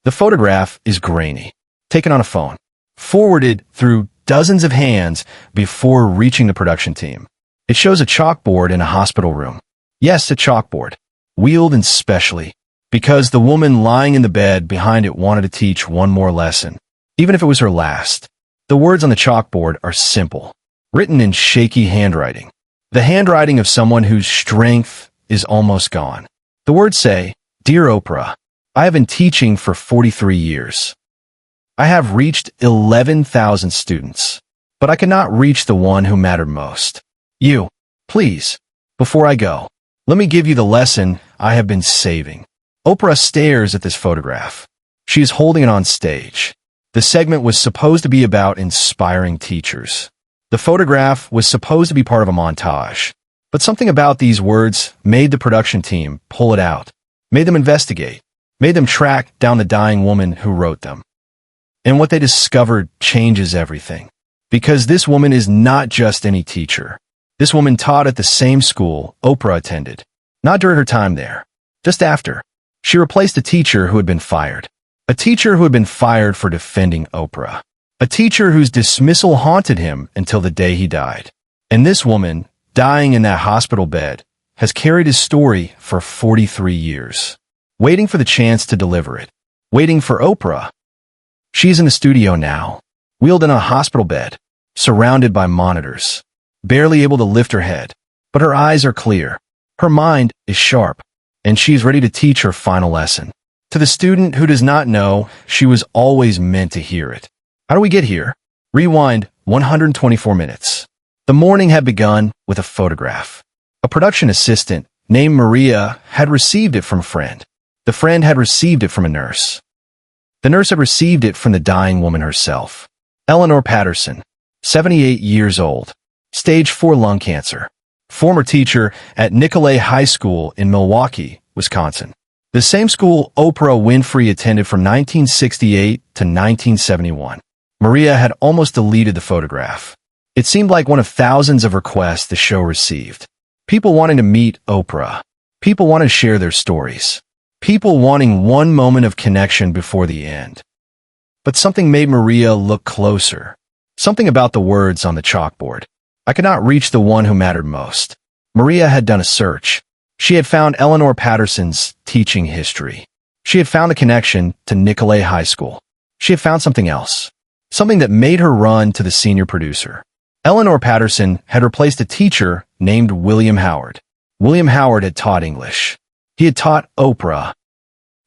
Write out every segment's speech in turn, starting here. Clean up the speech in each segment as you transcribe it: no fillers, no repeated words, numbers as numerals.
The photograph is grainy, taken on a phone, forwarded through dozens of hands before reaching the production team. It shows a chalkboard in a hospital room. Yes, a chalkboard, wheeled and specially, because the woman lying in the bed behind it wanted to teach one more lesson, even if it was her last. The words on the chalkboard are simple, written in shaky handwriting, the handwriting of someone whose strength is almost gone. The words say, "Dear Oprah, I have been teaching for 43 years. I have reached 11,000 students, but I cannot reach the one who mattered most. You, please, before I go, let me give you the lesson I have been saving." Oprah stares at this photograph. She is holding it on stage. The segment was supposed to be about inspiring teachers. The photograph was supposed to be part of a montage. But something about these words made the production team pull it out, made them investigate, made them track down the dying woman who wrote them. And what they discovered changes everything. Because this woman is not just any teacher. This woman taught at the same school Oprah attended. Not during her time there. Just after. She replaced a teacher who had been fired. A teacher who had been fired for defending Oprah. A teacher whose dismissal haunted him until the day he died. And this woman, dying in that hospital bed, has carried his story for 43 years. Waiting for the chance to deliver it. Waiting for Oprah. She's in the studio now, wheeled in a hospital bed, surrounded by monitors, barely able to lift her head. But her eyes are clear. Her mind is sharp, and she's ready to teach her final lesson. To the student who does not know, she was always meant to hear it. How do we get here? Rewind 124 minutes. The morning had begun with a photograph. A production assistant named Maria had received it from a friend. The friend had received it from a nurse. The nurse had received it from the dying woman herself. Eleanor Patterson, 78 years old, stage 4 lung cancer, former teacher at Nicolet High School in Milwaukee, Wisconsin. The same school Oprah Winfrey attended from 1968 to 1971. Maria had almost deleted the photograph. It seemed like one of thousands of requests the show received. People wanting to meet Oprah. People wanting to share their stories. People wanting one moment of connection before the end. But something made Maria look closer. Something about the words on the chalkboard. I could not reach the one who mattered most. Maria had done a search. She had found Eleanor Patterson's teaching history. She had found the connection to Nicolet High School. She had found something else. Something that made her run to the senior producer. Eleanor Patterson had replaced a teacher named William Howard. William Howard had taught English. He had taught Oprah.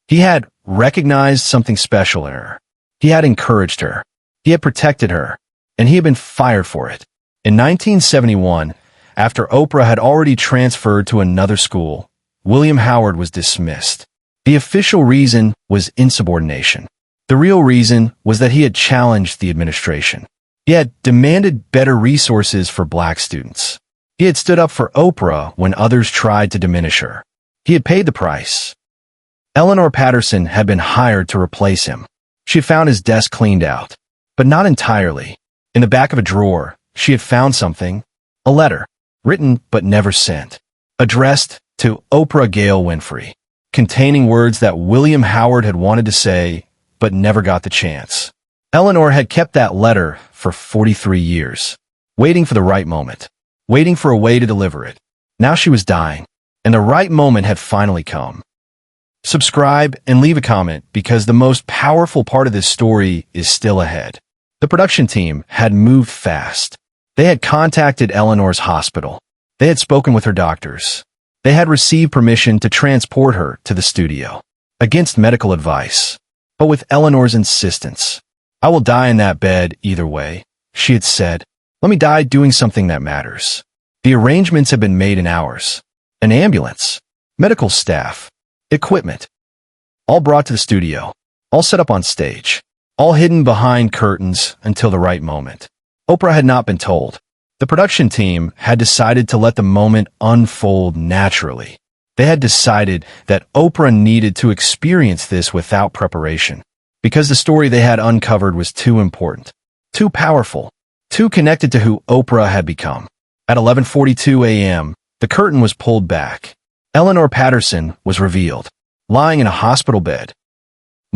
He had recognized something special in her. He had encouraged her. He had protected her. And he had been fired for it. In 1971, after Oprah had already transferred to another school, William Howard was dismissed. The official reason was insubordination. The real reason was that he had challenged the administration. He had demanded better resources for black students. He had stood up for Oprah when others tried to diminish her. He had paid the price. Eleanor Patterson had been hired to replace him. She had found his desk cleaned out, but not entirely. In the back of a drawer, she had found something, a letter, written but never sent, addressed to Oprah Gail Winfrey, containing words that William Howard had wanted to say but never got the chance. Eleanor had kept that letter for 43 years, waiting for the right moment, waiting for a way to deliver it. Now she was dying, and the right moment had finally come. Subscribe and leave a comment because the most powerful part of this story is still ahead. The production team had moved fast. They had contacted Eleanor's hospital. They had spoken with her doctors. They had received permission to transport her to the studio, against medical advice, but with Eleanor's insistence. "I will die in that bed either way," she had said. "Let me die doing something that matters." The arrangements had been made in hours. An ambulance, medical staff, equipment, all brought to the studio, all set up on stage, all hidden behind curtains until the right moment. Oprah had not been told. The production team had decided to let the moment unfold naturally. They had decided that Oprah needed to experience this without preparation, because the story they had uncovered was too important, too powerful, too connected to who Oprah had become. At 11:42 a.m., the curtain was pulled back. Eleanor Patterson was revealed, lying in a hospital bed.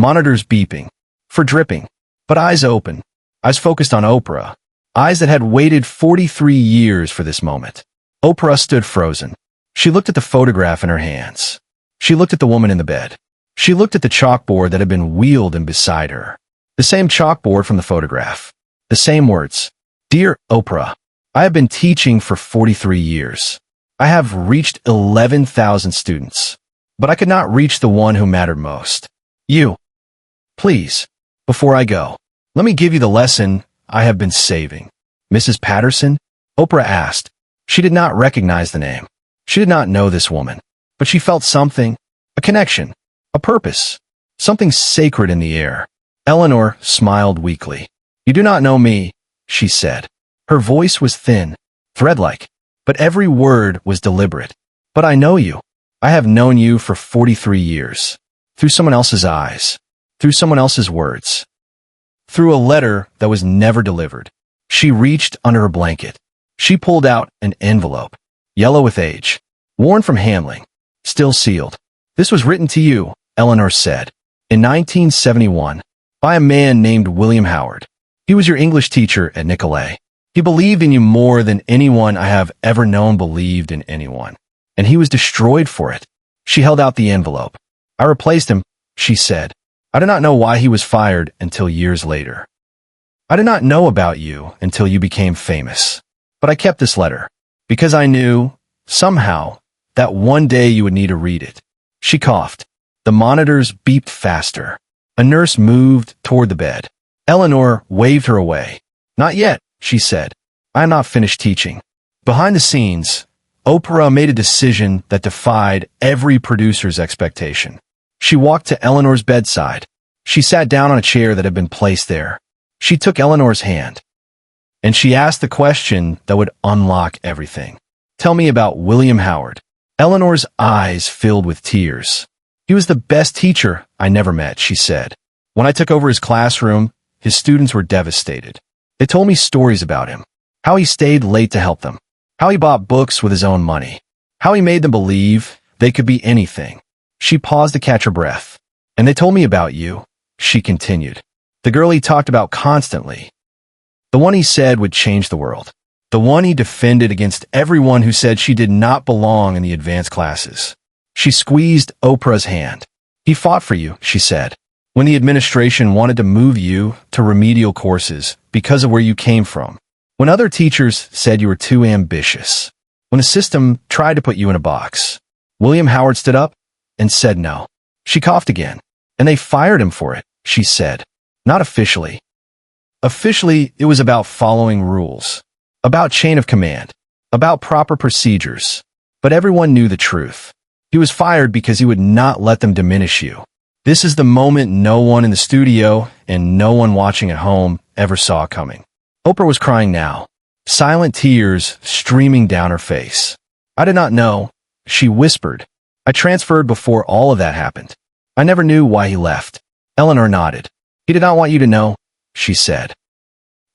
monitors beeping, for dripping, but eyes open, eyes focused on Oprah, eyes that had waited 43 years for this moment. Oprah stood frozen. She looked at the photograph in her hands. She looked at the woman in the bed. She looked at the chalkboard that had been wheeled in beside her. The same chalkboard from the photograph. The same words. Dear Oprah, I have been teaching for 43 years. I have reached 11,000 students. But I could not reach the one who mattered most. You. Please, before I go, let me give you the lesson I have been saving. Mrs. Patterson? Oprah asked. She did not recognize the name. She did not know this woman. But she felt something, a connection, a purpose, something sacred in the air. Eleanor smiled weakly. You do not know me, she said. Her voice was thin, thread-like, but every word was deliberate. But I know you. I have known you for 43 years. Through someone else's eyes. Through someone else's words. Through a letter that was never delivered. She reached under her blanket. She pulled out an envelope. Yellow with age. Worn from handling. Still sealed. This was written to you, Eleanor said. In 1971. By a man named William Howard. He was your English teacher at Nicolet. He believed in you more than anyone I have ever known believed in anyone. And he was destroyed for it. She held out the envelope. I replaced him, she said. I did not know why he was fired until years later. I did not know about you until you became famous. But I kept this letter because I knew, somehow, that one day you would need to read it. She coughed. The monitors beeped faster. A nurse moved toward the bed. Eleanor waved her away. Not yet, she said. I am not finished teaching. Behind the scenes, Oprah made a decision that defied every producer's expectation. She walked to Eleanor's bedside. She sat down on a chair that had been placed there. She took Eleanor's hand. And she asked the question that would unlock everything. Tell me about William Howard. Eleanor's eyes filled with tears. He was the best teacher I never met, she said. When I took over his classroom, his students were devastated. They told me stories about him. How he stayed late to help them. How he bought books with his own money. How he made them believe they could be anything. She paused to catch her breath. And they told me about you, she continued. The girl he talked about constantly. The one he said would change the world. The one he defended against everyone who said she did not belong in the advanced classes. She squeezed Oprah's hand. He fought for you, she said. When the administration wanted to move you to remedial courses because of where you came from. When other teachers said you were too ambitious. When the system tried to put you in a box. William Howard stood up and said no. She coughed again. And they fired him for it, she said. Not officially. Officially, it was about following rules. About chain of command. About proper procedures. But everyone knew the truth. He was fired because he would not let them diminish you. This is the moment no one in the studio and no one watching at home ever saw coming. Oprah was crying now, silent tears streaming down her face. I did not know, she whispered. I transferred before all of that happened. I never knew why he left. Eleanor nodded. He did not want you to know, she said.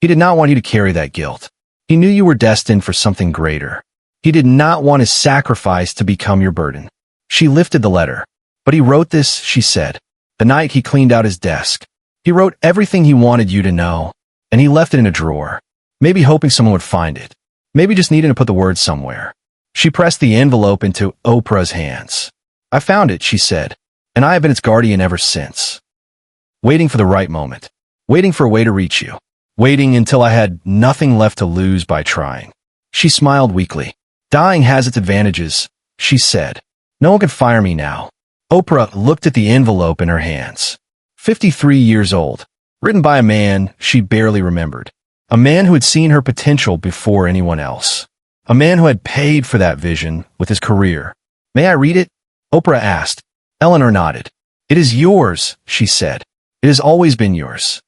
He did not want you to carry that guilt. He knew you were destined for something greater. He did not want his sacrifice to become your burden. She lifted the letter. But he wrote this, she said, the night he cleaned out his desk. He wrote everything he wanted you to know, and he left it in a drawer, maybe hoping someone would find it, maybe just needing to put the words somewhere. She pressed the envelope into Oprah's hands. I found it, she said, and I have been its guardian ever since. Waiting for the right moment, waiting for a way to reach you, waiting until I had nothing left to lose by trying. She smiled weakly. Dying has its advantages, she said. No one can fire me now. Oprah looked at the envelope in her hands. 53 years old. Written by a man she barely remembered. A man who had seen her potential before anyone else. A man who had paid for that vision with his career. May I read it? Oprah asked. Eleanor nodded. It is yours, she said. It has always been yours.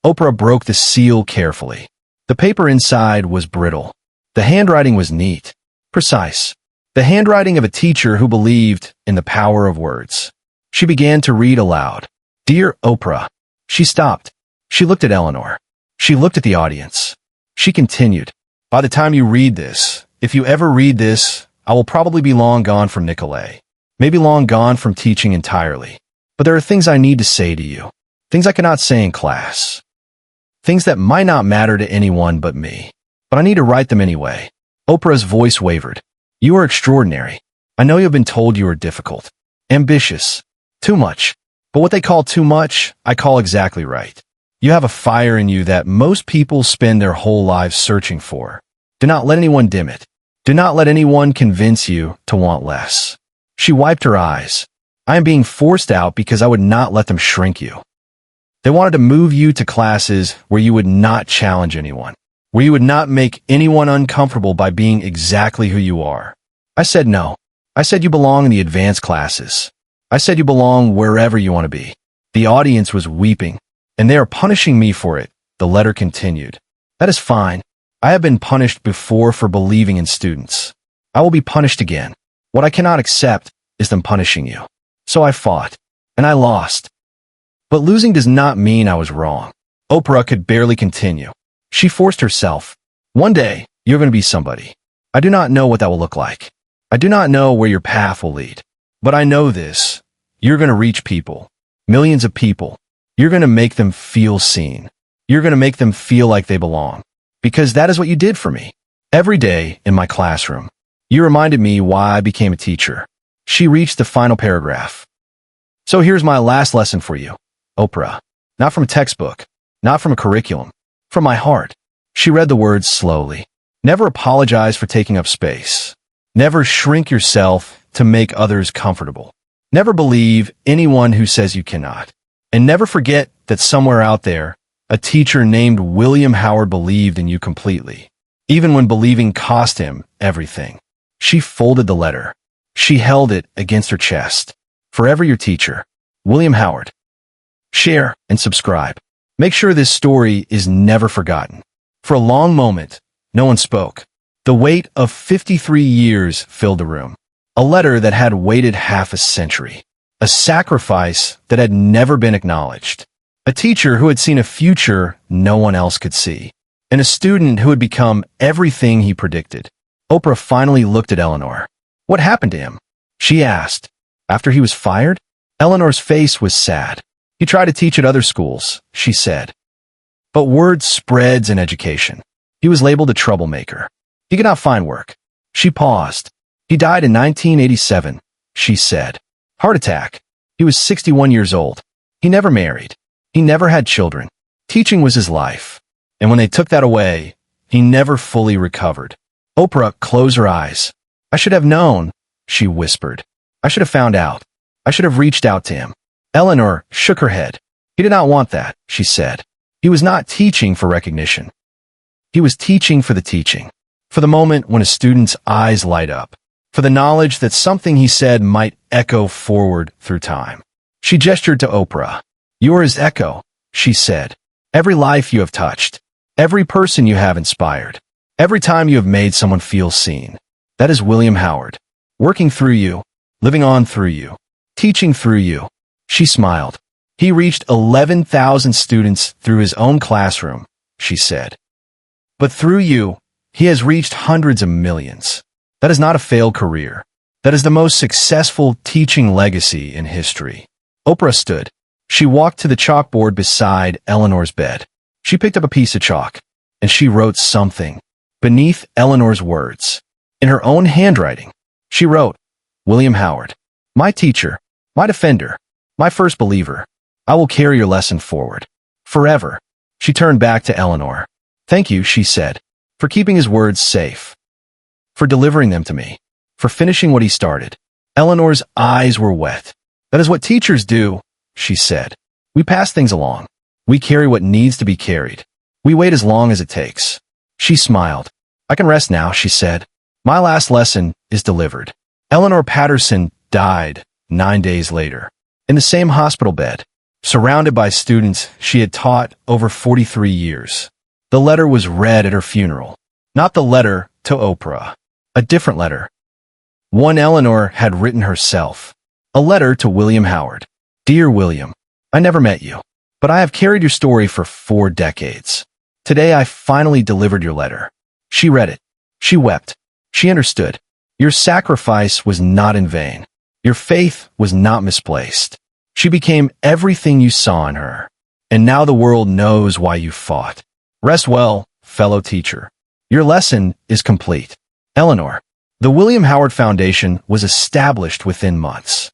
Oprah broke the seal carefully. The paper inside was brittle. The handwriting was neat. Precise. The handwriting of a teacher who believed in the power of words. She began to read aloud. Dear Oprah. She stopped. She looked at Eleanor. She looked at the audience. She continued. By the time you read this, if you ever read this, I will probably be long gone from Nicolet. Maybe long gone from teaching entirely. But there are things I need to say to you. Things I cannot say in class. Things that might not matter to anyone but me. But I need to write them anyway. Oprah's voice wavered. You are extraordinary. I know you have been told you are difficult. Ambitious. Too much. But what they call too much, I call exactly right. You have a fire in you that most people spend their whole lives searching for. Do not let anyone dim it. Do not let anyone convince you to want less. She wiped her eyes. I am being forced out because I would not let them shrink you. They wanted to move you to classes where you would not challenge anyone, where you would not make anyone uncomfortable by being exactly who you are. I said no. I said you belong in the advanced classes. I said you belong wherever you want to be. The audience was weeping, and they are punishing me for it, the letter continued. That is fine. I have been punished before for believing in students. I will be punished again. What I cannot accept is them punishing you. So I fought, and I lost. But losing does not mean I was wrong. Oprah could barely continue. She forced herself. One day, you're going to be somebody. I do not know what that will look like. I do not know where your path will lead. But I know this. You're going to reach people. Millions of people. You're going to make them feel seen. You're going to make them feel like they belong. Because that is what you did for me. Every day in my classroom. You reminded me why I became a teacher. She reached the final paragraph. So here's my last lesson for you, Oprah. Not from a textbook. Not from a curriculum. From my heart. She read the words slowly. Never apologize for taking up space. Never shrink yourself to make others comfortable. Never believe anyone who says you cannot. And never forget that somewhere out there, a teacher named William Howard believed in you completely, even when believing cost him everything. She folded the letter. She held it against her chest. Forever your teacher, William Howard. Share and subscribe. Make sure this story is never forgotten. For a long moment, no one spoke. The weight of 53 years filled the room. A letter that had waited half a century. A sacrifice that had never been acknowledged. A teacher who had seen a future no one else could see. And a student who had become everything he predicted. Oprah finally looked at Eleanor. What happened to him? She asked. After he was fired? Eleanor's face was sad. He tried to teach at other schools, she said. But word spreads in education. He was labeled a troublemaker. He could not find work. She paused. He died in 1987, she said. Heart attack. He was 61 years old. He never married. He never had children. Teaching was his life. And when they took that away, he never fully recovered. Oprah closed her eyes. I should have known, she whispered. I should have found out. I should have reached out to him. Eleanor shook her head. He did not want that, she said. He was not teaching for recognition. He was teaching for the teaching. For the moment when a student's eyes light up. For the knowledge that something he said might echo forward through time. She gestured to Oprah. You are his echo, she said. Every life you have touched. Every person you have inspired. Every time you have made someone feel seen. That is William Howard. Working through you. Living on through you. Teaching through you. She smiled. He reached 11,000 students through his own classroom, she said. But through you, he has reached hundreds of millions. That is not a failed career. That is the most successful teaching legacy in history. Oprah stood. She walked to the chalkboard beside Eleanor's bed. She picked up a piece of chalk, and she wrote something beneath Eleanor's words. In her own handwriting, she wrote, William Howard, my teacher, my defender, my first believer. I will carry your lesson forward. Forever. She turned back to Eleanor. Thank you, she said, for keeping his words safe. For delivering them to me. For finishing what he started. Eleanor's eyes were wet. That is what teachers do, she said. We pass things along. We carry what needs to be carried. We wait as long as it takes. She smiled. I can rest now, she said. My last lesson is delivered. Eleanor Patterson died 9 days later. In the same hospital bed. Surrounded by students she had taught over 43 years. The letter was read at her funeral. Not the letter to Oprah. A different letter. One Eleanor had written herself. A letter to William Howard. Dear William, I never met you, but I have carried your story for 4 decades. Today I finally delivered your letter. She read it. She wept. She understood. Your sacrifice was not in vain. Your faith was not misplaced. She became everything you saw in her. And now the world knows why you fought. Rest well, fellow teacher. Your lesson is complete. Eleanor. The William Howard Foundation was established within months.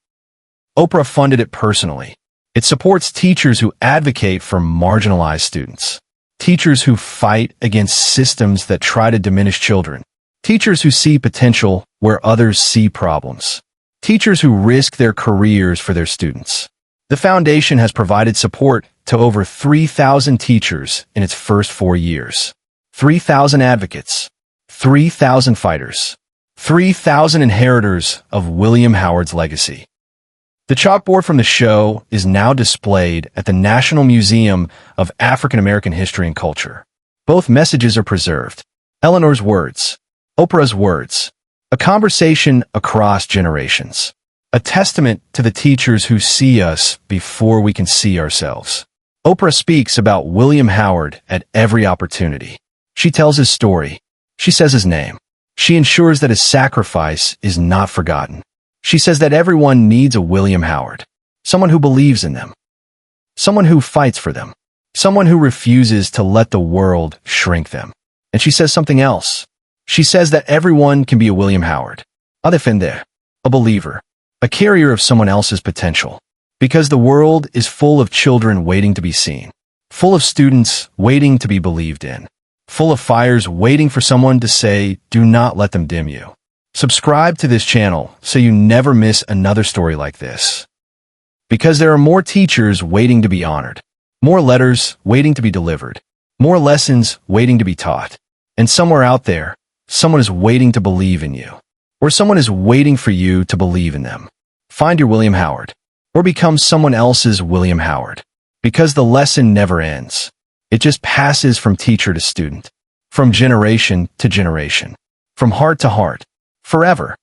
Oprah funded it personally. It supports teachers who advocate for marginalized students, teachers who fight against systems that try to diminish children, teachers who see potential where others see problems, teachers who risk their careers for their students. The foundation has provided support to over 3,000 teachers in its first 4 years. 3,000 advocates, 3,000 fighters, 3,000 inheritors of William Howard's legacy. The chalkboard from the show is now displayed at the National Museum of African American History and Culture. Both messages are preserved. Eleanor's words, Oprah's words, a conversation across generations, a testament to the teachers who see us before we can see ourselves. Oprah speaks about William Howard at every opportunity. She tells his story. She says his name. She ensures that his sacrifice is not forgotten. She says that everyone needs a William Howard, someone who believes in them, someone who fights for them, someone who refuses to let the world shrink them. And she says something else. She says that everyone can be a William Howard, a defender, a believer, a carrier of someone else's potential, because the world is full of children waiting to be seen, full of students waiting to be believed in, full of fires waiting for someone to say, do not let them dim you. Subscribe to this channel so you never miss another story like this. Because there are more teachers waiting to be honored, more letters waiting to be delivered, more lessons waiting to be taught. And somewhere out there, someone is waiting to believe in you, or someone is waiting for you to believe in them. Find your William Howard, or become someone else's William Howard. Because the lesson never ends. It just passes from teacher to student, from generation to generation, from heart to heart, forever.